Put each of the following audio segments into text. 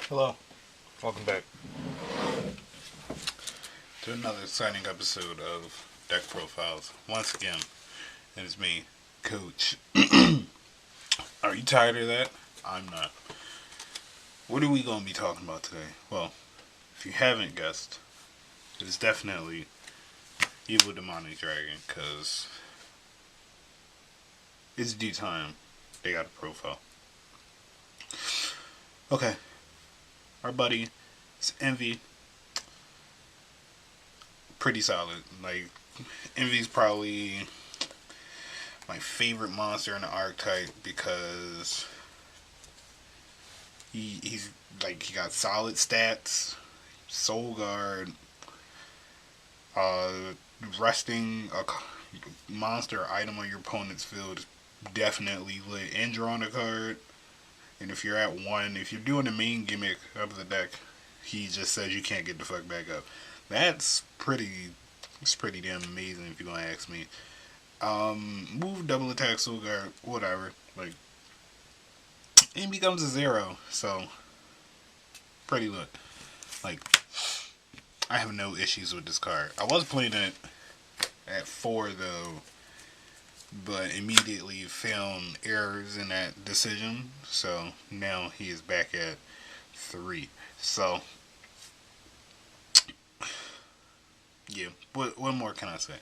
Hello, welcome back to another exciting episode of Deck Profiles. Once again, it is me, Coach. Are you tired of that? I'm not. What are we going to be talking about today? Well, if you haven't guessed, it is definitely Evil Demonic Dragon, because it's due time. They got a profile. Okay, our buddy is Envy. Pretty solid. Like, Envy's probably my favorite monster in the archetype because he's like he got solid stats, soul guard, uh, resting a monster item on your opponent's field is definitely lit, and drawing a card. And if you're at one, if you're doing the main gimmick of the deck, he just says you can't get the fuck back up. That's pretty. It's pretty damn amazing if you're gonna ask me. Move, double attack, soul guard, whatever. Like, it becomes a 0. So, pretty lit. Like, I have no issues with this card. I was playing it at 4 though, but immediately found errors in that decision. So now he is back at 3. So, yeah. What more can I say?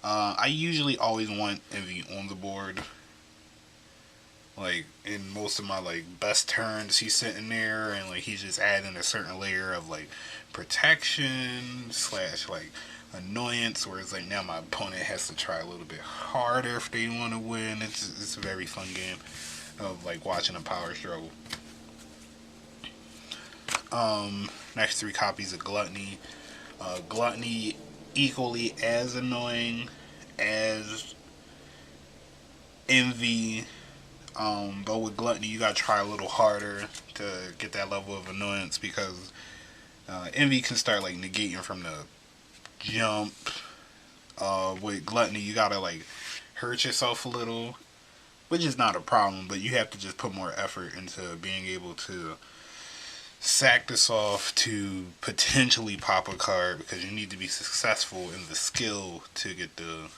I usually always want Envy on the board. Like, in most of my like best turns, he's sitting there and like he's just adding a certain layer of like protection slash like annoyance. Whereas like now my opponent has to try a little bit harder if they want to win. It's a very fun game of like watching a power struggle. Next 3 copies of Gluttony. Gluttony equally as annoying as Envy. But with Gluttony, you gotta try a little harder to get that level of annoyance because Envy can start like negating from the jump. With Gluttony, you gotta like hurt yourself a little, which is not a problem, but you have to just put more effort into being able to sack this off to potentially pop a card because you need to be successful in the skill to get the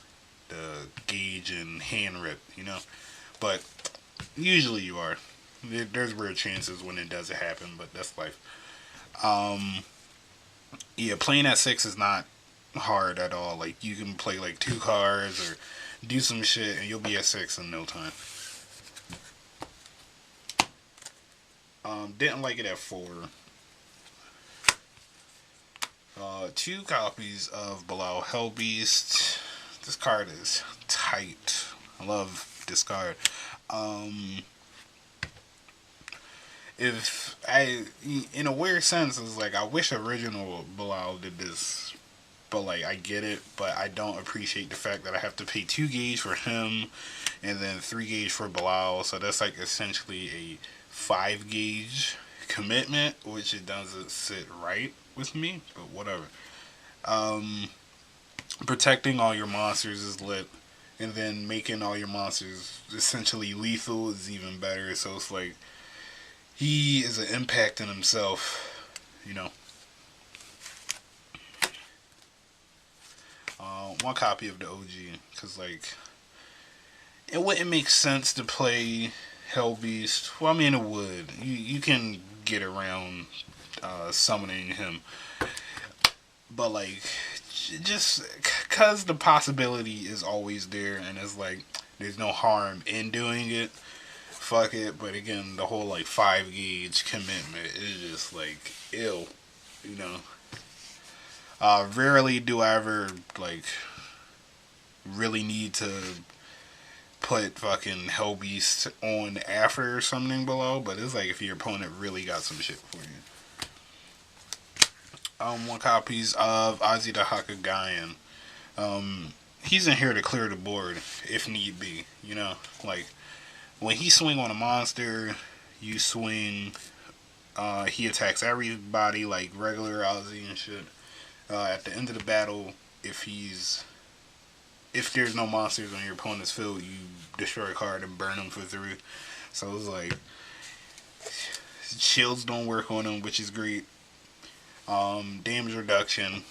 gauge and hand rip, you know. But usually you are. There's rare chances when it doesn't happen, but that's life. Yeah, playing at 6 is not hard at all. Like, you can play like 2 cards or do some shit and you'll be at 6 in no time. Didn't like it at 4. 2 copies of Bilal Hellbeast. This card is tight. I love this card. If I, in a weird sense, it's like I wish original Bilal did this, but like I get it, but I don't appreciate the fact that I have to pay 2 gauge for him, and then 3 gauge for Bilal. So that's like essentially a 5 gauge commitment, which it doesn't sit right with me, but whatever. Um, Protecting all your monsters is lit, and then making all your monsters essentially lethal is even better. So it's like he is an impact in himself, you know. 1 copy of the OG, because like it wouldn't make sense to play Hellbeast. Well, I mean it would. You can get around summoning him, but like just because the possibility is always there, and it's like there's no harm in doing it. Fuck it. But again, the whole like 5 gauge commitment is just like ill, you know. Rarely do I ever like really need to put fucking Hellbeast on after something below, but it's like if your opponent really got some shit for you. 1 copies of Ozzy the Hakagayan. He's in here to clear the board if need be. You know, like when he swing on a monster, you swing. He attacks everybody like regular Ozzy and shit. At the end of the battle, if there's no monsters on your opponent's field, you destroy a card and burn them for 3. So it's like Shields don't work on him, which is great. Damage reduction,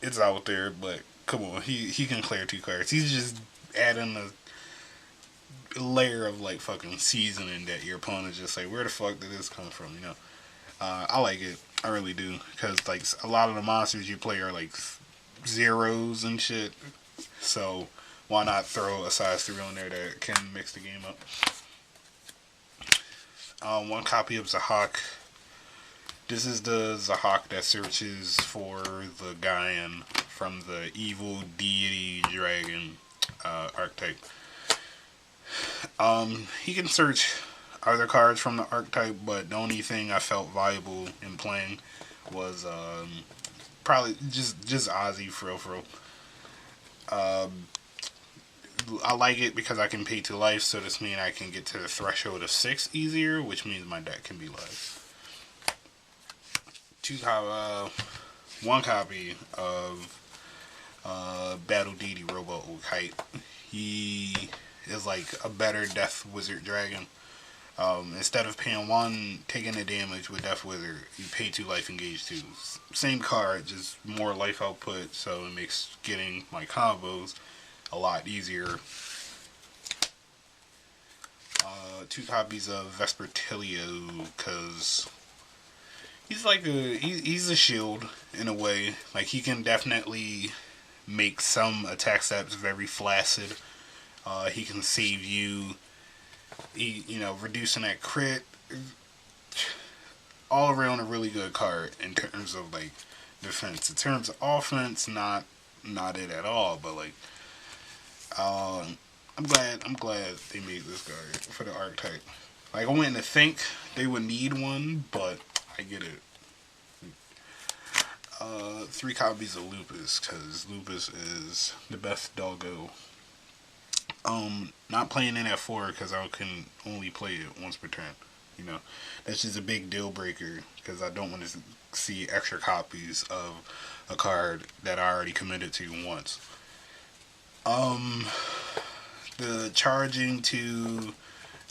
it's out there, but come on, he can clear 2 cards. He's just adding a layer of like fucking seasoning that your opponent just like, where the fuck did this come from? I like it. I really do, because like a lot of the monsters you play are like zeros and shit. So why not throw a size 3 on there that can mix the game up? One copy of Zahak. This is the Zahak that searches for the Gaian from the evil deity dragon archetype. He can search other cards from the archetype, but the only thing I felt valuable in playing was probably just Ozzy for real. I like it because I can pay 2 life, so this means I can get to the threshold of 6 easier, which means my deck can be live. One copy of Battle Deity Robo Kite. He is like a better Death Wizard Dragon. Instead of paying 1, taking the damage with Death Wizard, you pay 2 life, engage 2. Same card, just more life output, so it makes getting my combos a lot easier. 2 copies of Vespertilio, because he's like he's a shield in a way. Like, he can definitely make some attack steps very flaccid. He can save you. Reducing that crit. All around a really good card in terms of like defense. In terms of offense, not it at all. But like, I'm glad they made this card for the archetype. Like, I wouldn't think they would need one, but I get it. 3 copies of Lupus, because Lupus is the best doggo. Not playing in at 4 because I can only play it once per turn. That's just a big deal breaker, because I don't want to see extra copies of a card that I already committed to once. The charging 2,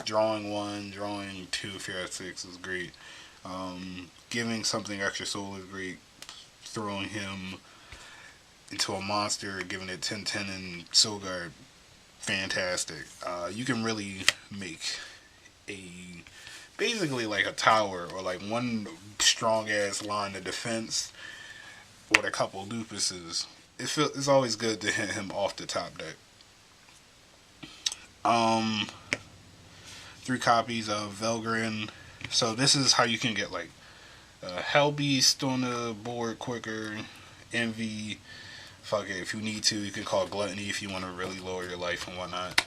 drawing 1, drawing 2 if you're at 6 is great. Giving something extra soul is great. Throwing him into a monster, giving it 10/10 and soul guard, fantastic. You can really make basically like a tower, or like one strong ass line of defense with a couple Lupuses. It's always good to hit him off the top deck. 3 copies of Velgrin. So this is how you can get like Hellbeast on the board quicker. Envy. Fuck it, if you need to, you can call Gluttony if you want to really lower your life and whatnot.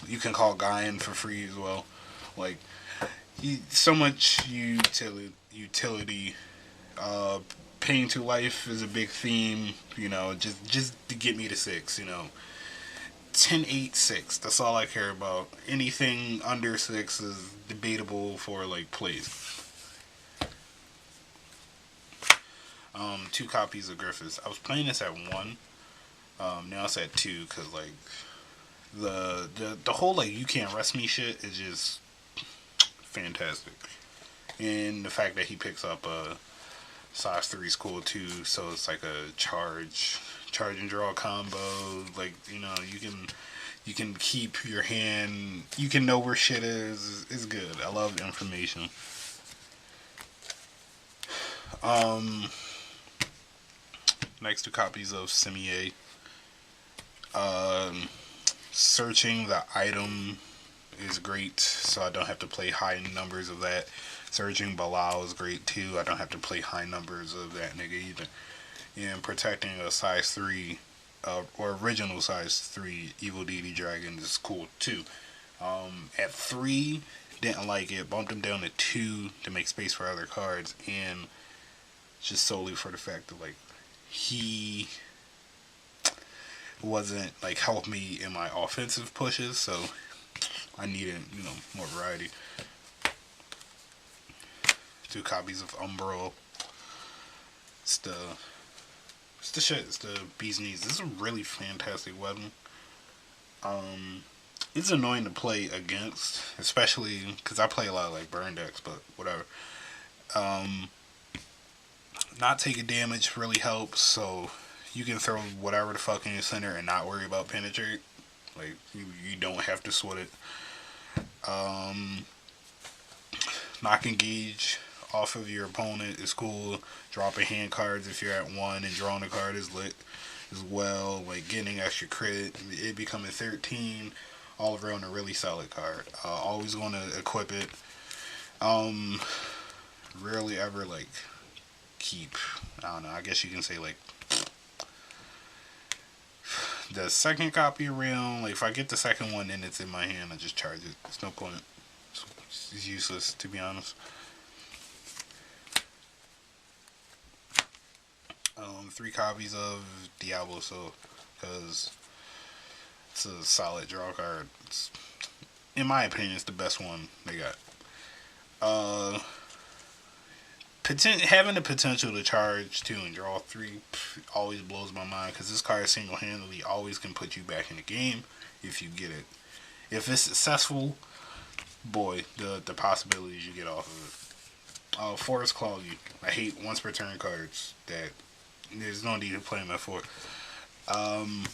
You can call Gaian for free as well. Like, so much utility. Paying 2 life is a big theme. Just to get me to 6. 10, 8, 6. That's all I care about. Anything under 6 is debatable for like plays. 2 copies of Griffiths. I was playing this at 1. Now it's at 2, because like the whole like you can't rest me shit is just fantastic. And the fact that he picks up a size 3 is cool too. So it's like a charge and draw combo. Like, you can keep your hand. You can know where shit is. It's good. I love information. Next 2 copies of Simier. Searching the item is great, so I don't have to play high numbers of that. Searching Balao is great too. I don't have to play high numbers of that nigga either. And protecting a size 3 or original size 3 Evil Deity Dragon is cool too. At 3, didn't like it. Bumped him down to 2 to make space for other cards, and just solely for the fact that like he wasn't like help me in my offensive pushes, so I needed more variety. 2 copies of Umbral. It's the shit. It's the bee's knees. This is a really fantastic weapon. it's annoying to play against, especially because I play a lot of like burn decks, but whatever. Um, Not taking damage really helps, so you can throw whatever the fuck in your center and not worry about penetrate. Like you don't have to sweat it. Um, Knocking gauge off of your opponent is cool. Dropping hand cards if you're at 1 and drawing a card is lit as well. Like getting extra crit, it becoming 13, all around a really solid card. Always going to equip it. Um, Rarely ever like keep. I don't know. I guess you can say like the second copy around. Like if I get the second one and it's in my hand, I just charge it. There's no point. It's useless to be honest. 3 copies of Diablo, so because it's a solid draw card. It's, in my opinion, it's the best one they got. Uh, Having the potential to charge 2 and draw 3 always blows my mind because this card single-handedly always can put you back in the game if you get it. If it's successful, boy, the possibilities you get off of it. Forest Claw, I hate once per turn cards that there's no need to play them at 4. Um,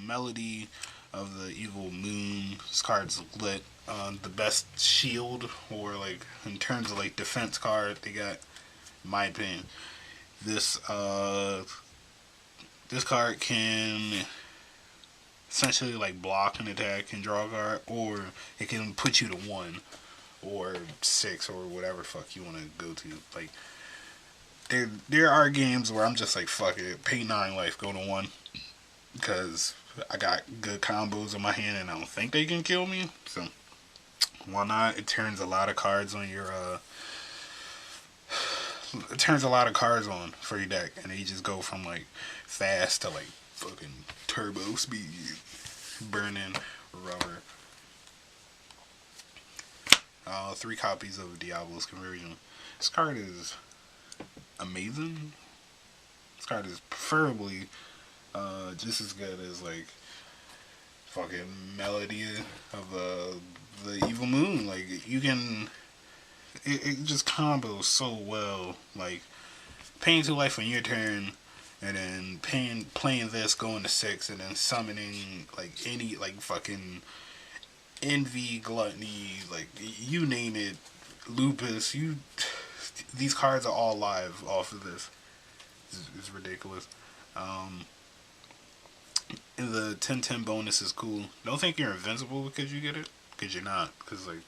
Melody of the Evil Moon. This card's lit. The best shield, or like in terms of like defense card they got, in my opinion. This this card can essentially like block an attack and draw a card, or it can put you to 1 or 6 or whatever fuck you want to go to. Like there are games where I'm just like fuck it, pay 9 life, go to 1 because I got good combos in my hand and I don't think they can kill me. So why not? It turns a lot of cards on your it turns a lot of cards on for your deck, and they just go from like fast to like fucking turbo speed, burning rubber. 3 copies of Diablo's Conversion. This card is amazing. This card is preferably just as good as like fucking Melody of the Evil Moon. Like you can, it just combos so well. Like paying 2 life on your turn, and then playing this, going to 6, and then summoning like any like fucking envy, gluttony, like you name it, lupus. These cards are all live off of this. It's ridiculous. And the 10/10 bonus is cool. Don't think you're invincible because you get it, because you're not. Because like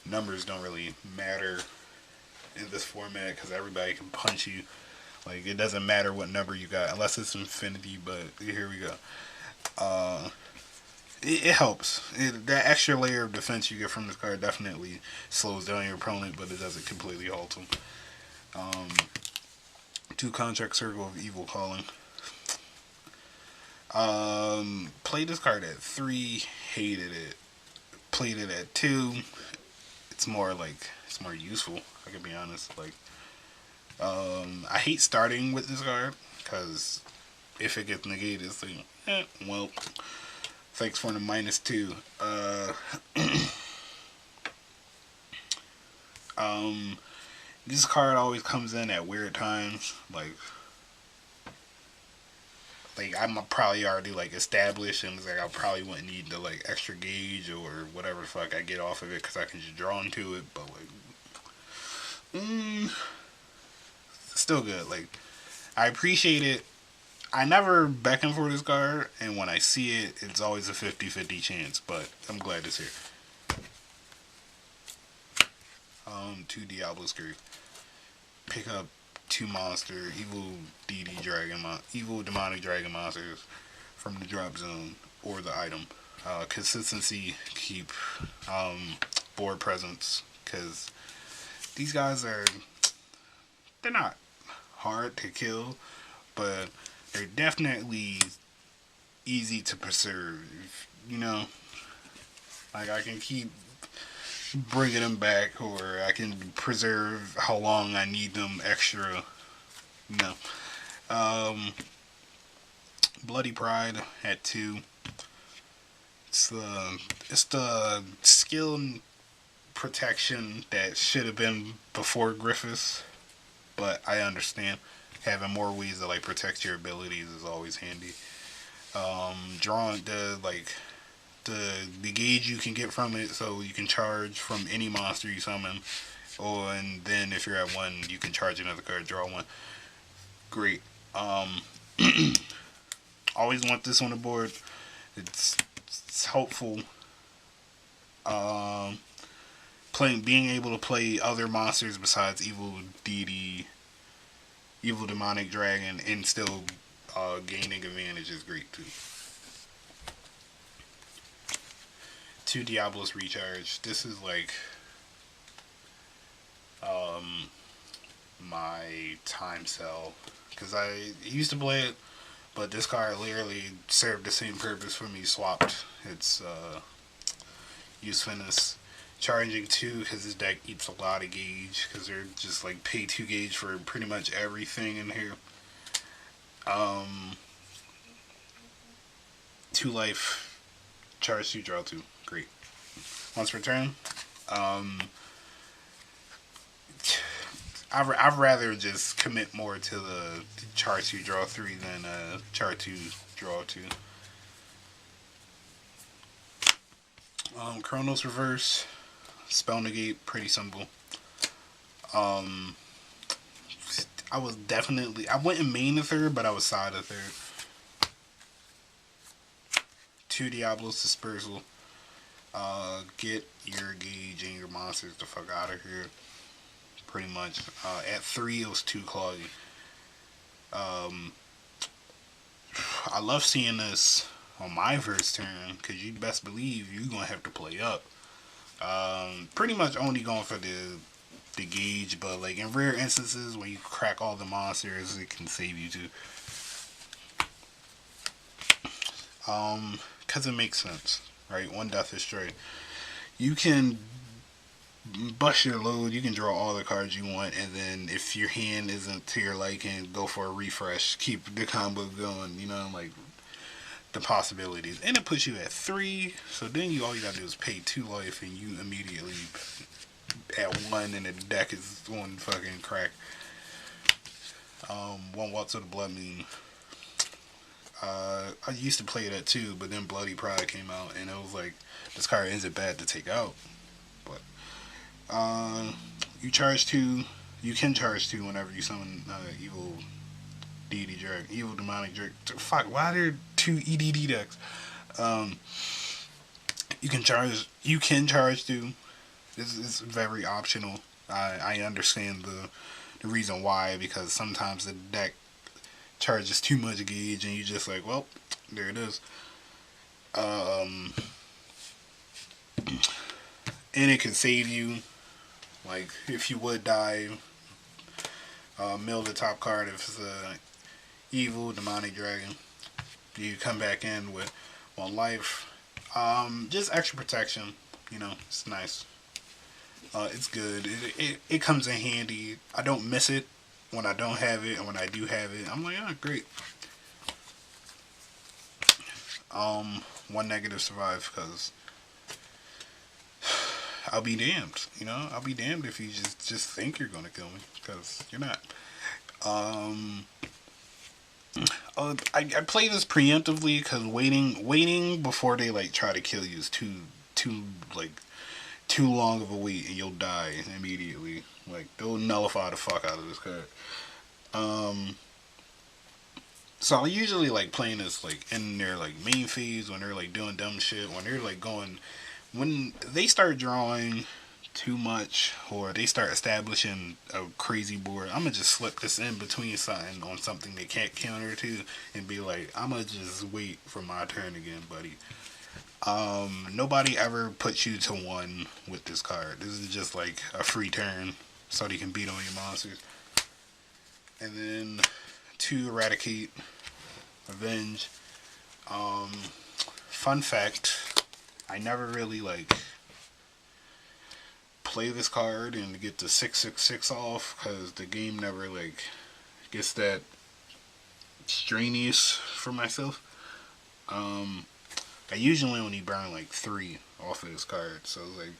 numbers don't really matter in this format because everybody can punch you. Like it doesn't matter what number you got unless it's infinity. But here we go. It helps. That extra layer of defense you get from this card definitely slows down your opponent, but it doesn't completely halt them. 2 Contract Circle of Evil Calling. Played this card at 3, hated it. Played it at 2. It's more useful. I can be honest. Like, I hate starting with this card because if it gets negated, it's like, well, thanks for the -2. This card always comes in at weird times. Like I'm probably already like established, and it's like I probably wouldn't need the like extra gauge or whatever the fuck I get off of it because I can just draw into it. But like, still good. Like I appreciate it. I never beckon for this card, and when I see it, it's always a 50-50 chance. But I'm glad it's here. 2 Diablo Screw. Pick up 2 monster evil evil demonic dragon monsters from the drop zone or the item. Consistency, keep board presence, because these guys they're not hard to kill, but they're definitely easy to preserve. You know, like I can keep bringing them back, or I can preserve how long I need them extra. No. Bloody Pride at 2. it's the skill and protection that should have been before Griffiths, but I understand having more ways to like protect your abilities is always handy. Drawing the gauge you can get from it, so you can charge from any monster you summon, and then if you're at one, you can charge another card, draw one. Great. Um, Always want this on the board. It's helpful. Um, being able to play other monsters besides evil deity, evil demonic dragon, and still gaining advantage is great too. Two Diablos recharge. This is like um, my time cell because I used to play it, but this card literally served the same purpose for me. Swapped its usefulness. Charging 2 because this deck eats a lot of gauge because they're just like pay 2 gauge for pretty much everything in here. 2 life, charge 2, draw 2. Great. Once per turn, I'd rather just commit more to the charge 2, draw 3 than charge 2, draw 2. Chronos reverse, spell negate, pretty simple. I wouldn't main the third, but I was side the third. 2 Diablos dispersal. Get your gauge and your monsters the fuck out of here. Pretty much. At 3, it was too cloggy. I love seeing this on my first turn because you best believe you're gonna have to play up. Pretty much only going for the gauge, but like in rare instances when you crack all the monsters, it can save you too. Because it makes sense, right? One death is straight. You can bust your load, you can draw all the cards you want, and then if your hand isn't to your liking, go for a refresh, keep the combo going, like the possibilities. And it puts you at 3, so then all you gotta do is pay 2 life and you immediately at 1 and the deck is on fucking crack. One Waltz of the Blood Moon. I used to play it at 2, but then Bloody Pride came out and it was like, this card isn't bad to take out. But you charge 2, you can charge 2 whenever you summon evil deity dragon, evil demonic dragon. Fuck, why are there 2 EDD decks? You can charge 2. This is very optional. I understand the reason why, because sometimes the deck charges too much gauge and you just like, well, there it is. And it can save you. Like, if you would die, mill the top card if it's a evil demonic dragon. You come back in with 1 life. Just extra protection. It's nice. It's good. It comes in handy. I don't miss it when I don't have it, and when I do have it, I'm like, oh, great. 1 negative survive, because I'll be damned. I'll be damned if you just think you're gonna kill me, because you're not. I play this preemptively because waiting before they like try to kill you is too long of a wait, and you'll die immediately. Like, they'll nullify the fuck out of this card. So I usually like playing this like in their like main phase when they're like doing dumb shit, when they're like when they start drawing too much or they start establishing a crazy board. I'm gonna just slip this in between something on something they can't counter to and be like, I'm gonna just wait for my turn again, buddy. Nobody ever puts you to 1 with this card. This is just like a free turn so they can beat on your monsters. And then 2 eradicate, avenge. Fun fact, I never really like play this card and get the 666 off because the game never like gets that strenuous for myself. I usually only burn like 3 off of this card, so like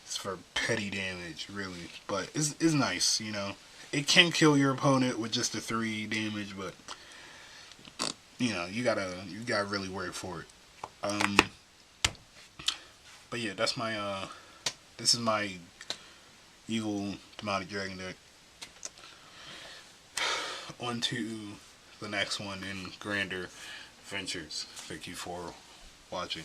it's for petty damage, really. But it's nice, you know. It can kill your opponent with just the 3 damage, but you know you gotta really work for it. Um, but yeah, that's my this is my evil demonic dragon deck. On to the next one in grander adventures. Thank you for watching.